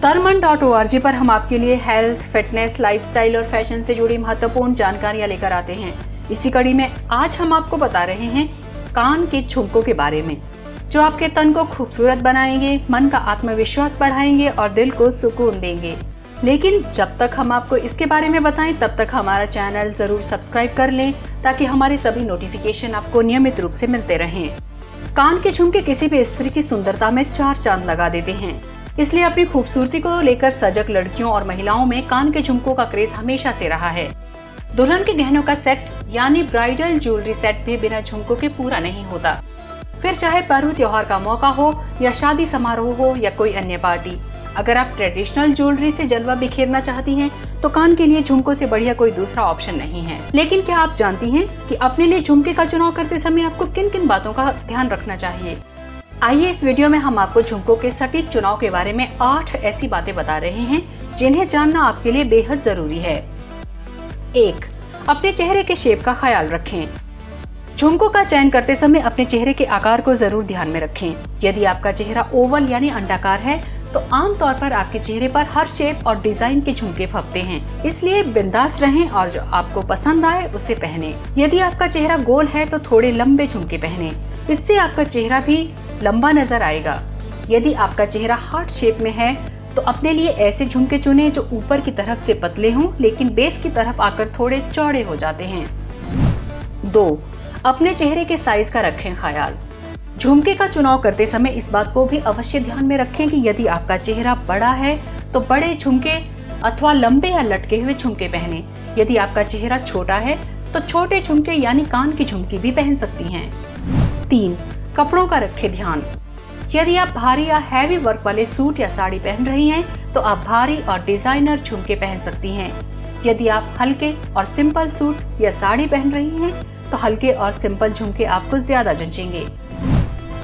Tarman.org पर हम आपके लिए हेल्थ, फिटनेस, लाइफस्टाइल और फैशन से जुड़ी महत्वपूर्ण जानकारियां लेकर आते हैं। इसी कड़ी में आज हम आपको बता रहे हैं कान के झुमकों के बारे में, जो आपके तन को खूबसूरत बनाएंगे, मन का आत्मविश्वास बढ़ाएंगे और दिल को सुकून देंगे। लेकिन जब तक हम आपको इसके बारे में बताएं, तब तक हमारा चैनल जरूर सब्सक्राइब कर लें ताकि हमारे सभी नोटिफिकेशन आपको नियमित रूप से मिलते रहें। कान के झुमके किसी भी स्त्री की सुंदरता में 4 चांद लगा देते हैं, इसलिए अपनी खूबसूरती को लेकर सजग लड़कियों और महिलाओं में कान के झुमकों का क्रेज हमेशा से रहा है। दुल्हन के गहनों का सेट यानी ब्राइडल ज्वेलरी सेट भी बिना झुमकों के पूरा नहीं होता। फिर चाहे पर्व त्योहार का मौका हो या शादी समारोह हो या कोई अन्य पार्टी, अगर आप ट्रेडिशनल ज्वेलरी से जलवा बिखेरना चाहती हैं, तो कान के लिए झुमकों से बढ़िया कोई दूसरा ऑप्शन नहीं है। लेकिन क्या आप जानती हैं कि अपने लिए झुमके का चुनाव करते समय आपको किन किन बातों का ध्यान रखना चाहिए? आइए इस वीडियो में हम आपको झुमकों के सटीक चुनाव के बारे में 8 ऐसी बातें बता रहे हैं जिन्हें जानना आपके लिए बेहद जरूरी है। 1. अपने चेहरे के शेप का ख्याल रखें। झुमकों का चयन करते समय अपने चेहरे के आकार को जरूर ध्यान में रखें। यदि आपका चेहरा ओवल यानी अंडाकार है, तो आमतौर पर आपके चेहरे पर हर शेप और डिजाइन के झुमके फबते हैं, इसलिए बिंदास रहें और जो आपको पसंद आए उसे पहने। यदि आपका चेहरा गोल है तो थोड़े लंबे झुमके पहने, इससे आपका चेहरा भी लंबा नजर आएगा। यदि आपका चेहरा हार्ट शेप में है, तो अपने लिए ऐसे झुमके चुने जो ऊपर की तरफ से पतले हों लेकिन बेस की तरफ आकर थोड़े चौड़े हो जाते हैं। 2. अपने चेहरे के साइज का रखें ख्याल। झुमके का चुनाव करते समय इस बात को भी अवश्य ध्यान में रखें कि यदि आपका चेहरा बड़ा है तो बड़े झुमके अथवा लंबे या लटके हुए झुमके पहने। यदि आपका चेहरा छोटा है तो छोटे झुमके यानी कान की झुमकी भी पहन सकती हैं। 3. कपड़ों का रखें ध्यान। यदि आप भारी या हैवी वर्क वाले सूट या साड़ी पहन रही हैं, तो आप भारी और डिजाइनर झुमके पहन सकती हैं। यदि आप हल्के और सिंपल सूट या साड़ी पहन रही हैं, तो हल्के और सिंपल झुमके आपको ज्यादा जचेंगे।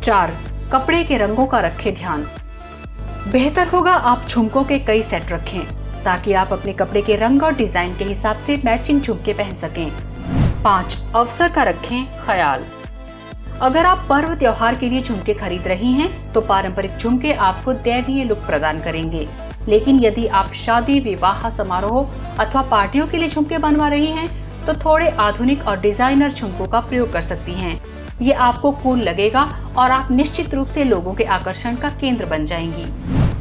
4. कपड़े के रंगों का रखें ध्यान। बेहतर होगा आप झुमकों के कई सेट रखें ताकि आप अपने कपड़े के रंग और डिजाइन के हिसाब से मैचिंग झुमके पहन सकें। 5. अवसर का रखें ख्याल। अगर आप पर्व त्योहार के लिए झुमके खरीद रही हैं, तो पारंपरिक झुमके आपको दैवीय लुक प्रदान करेंगे। लेकिन यदि आप शादी, विवाह समारोह अथवा पार्टियों के लिए झुमके बनवा रही हैं, तो थोड़े आधुनिक और डिजाइनर झुमकों का प्रयोग कर सकती हैं। ये आपको कूल लगेगा और आप निश्चित रूप से लोगों के आकर्षण का केंद्र बन जाएंगी।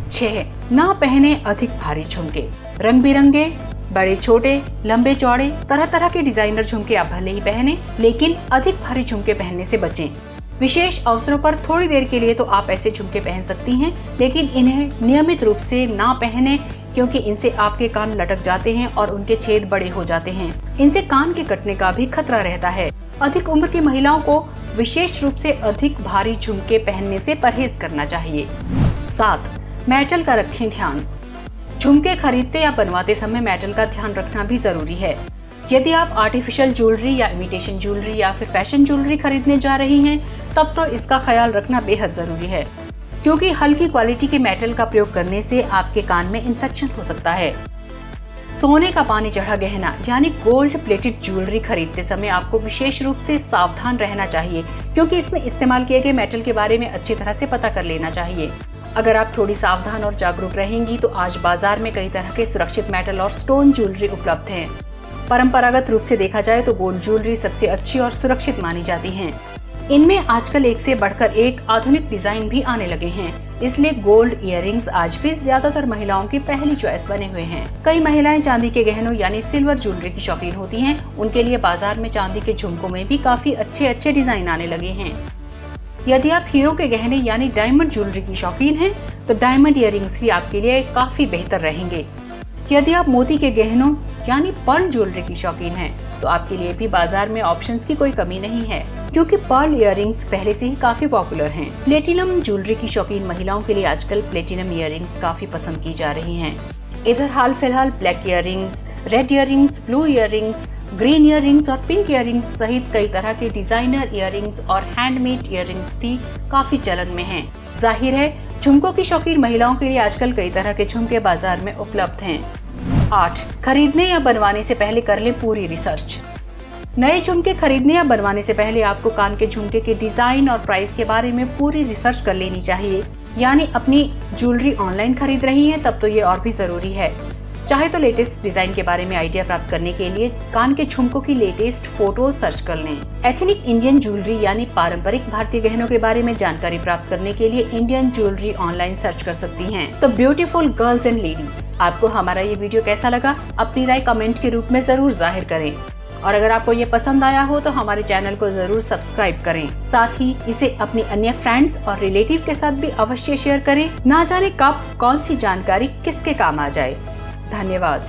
6. ना पहने अधिक भारी झुमके। रंग बिरंगे, बड़े छोटे, लंबे चौड़े, तरह तरह के डिजाइनर झुमके आप भले ही पहने, लेकिन अधिक भारी झुमके पहनने से बचें। विशेष अवसरों पर थोड़ी देर के लिए तो आप ऐसे झुमके पहन सकती हैं, लेकिन इन्हें नियमित रूप से ना पहने, क्योंकि इनसे आपके कान लटक जाते हैं और उनके छेद बड़े हो जाते हैं। इनसे कान के कटने का भी खतरा रहता है। अधिक उम्र की महिलाओं को विशेष रूप से अधिक भारी झुमके पहनने से परहेज करना चाहिए। 7. मेटल का रखें ध्यान। झुमके खरीदते या बनवाते समय मेटल का ध्यान रखना भी जरूरी है। यदि आप आर्टिफिशियल ज्वेलरी या इमिटेशन ज्वेलरी या फिर फैशन ज्वेलरी खरीदने जा रही हैं, तब तो इसका ख्याल रखना बेहद जरूरी है, क्योंकि हल्की क्वालिटी के मेटल का प्रयोग करने से आपके कान में इन्फेक्शन हो सकता है। सोने का पानी चढ़ा गहना यानी गोल्ड प्लेटेड ज्वेलरी खरीदते समय आपको विशेष रूप से सावधान रहना चाहिए, क्योंकि इसमें इस्तेमाल किए गए मेटल के बारे में अच्छी तरह से पता कर लेना चाहिए। अगर आप थोड़ी सावधान और जागरूक रहेंगी, तो आज बाजार में कई तरह के सुरक्षित मेटल और स्टोन ज्वेलरी उपलब्ध हैं। परंपरागत रूप से देखा जाए तो गोल्ड ज्वेलरी सबसे अच्छी और सुरक्षित मानी जाती हैं। इनमें आजकल एक से बढ़कर एक आधुनिक डिजाइन भी आने लगे हैं, इसलिए गोल्ड इयररिंग्स आज भी ज्यादातर महिलाओं की पहली चॉइस बने हुए हैं। कई महिलाएं चांदी के गहनों यानी सिल्वर ज्वेलरी की शौकीन होती हैं। उनके लिए बाजार में चांदी के झुमकों में भी काफी अच्छे अच्छे डिजाइन आने लगे हैं। यदि आप हीरो के गहने यानी डायमंड ज्वेलरी की शौकीन हैं, तो डायमंड इयररिंग्स भी आपके लिए काफी बेहतर रहेंगे। यदि आप मोती के गहनों यानी पर्ल ज्वेलरी की शौकीन हैं, तो आपके लिए भी बाजार में ऑप्शंस की कोई कमी नहीं है, क्योंकि पर्ल इयररिंग्स पहले से ही काफी पॉपुलर हैं। प्लेटिनम ज्वेलरी की शौकीन महिलाओं के लिए आजकल प्लेटिनम इयररिंग्स काफी पसंद की जा रही हैं। इधर हाल फिलहाल black earrings, red earrings, blue earrings, green earrings और पिंक इयररिंग्स सहित कई तरह के डिजाइनर इयररिंग्स और हैंडमेड इयररिंग्स भी काफी चलन में हैं। जाहिर है झुमकों की शौकीन महिलाओं के लिए आजकल कई तरह के झुमके बाजार में उपलब्ध हैं। 8. खरीदने या बनवाने से पहले कर लें पूरी रिसर्च। नए झुमके खरीदने या बनवाने से पहले आपको कान के झुमके के डिजाइन और प्राइस के बारे में पूरी रिसर्च कर लेनी चाहिए। यानी अपनी ज्वेलरी ऑनलाइन खरीद रही हैं तब तो ये और भी जरूरी है। चाहे तो लेटेस्ट डिजाइन के बारे में आइडिया प्राप्त करने के लिए कान के झुमकों की लेटेस्ट फोटो सर्च कर लें। एथनिक इंडियन ज्वेलरी यानी पारंपरिक भारतीय गहनों के बारे में जानकारी प्राप्त करने के लिए इंडियन ज्वेलरी ऑनलाइन सर्च कर सकती हैं। तो ब्यूटीफुल गर्ल्स एंड लेडीज, आपको हमारा ये वीडियो कैसा लगा अपनी राय कमेंट के रूप में जरूर जाहिर करें। और अगर आपको ये पसंद आया हो तो हमारे चैनल को जरूर सब्सक्राइब करें। साथ ही इसे अपनी अन्य फ्रेंड्स और रिलेटिव के साथ भी अवश्य शेयर करें। ना जाने कब कौन सी जानकारी किसके काम आ जाए। धन्यवाद।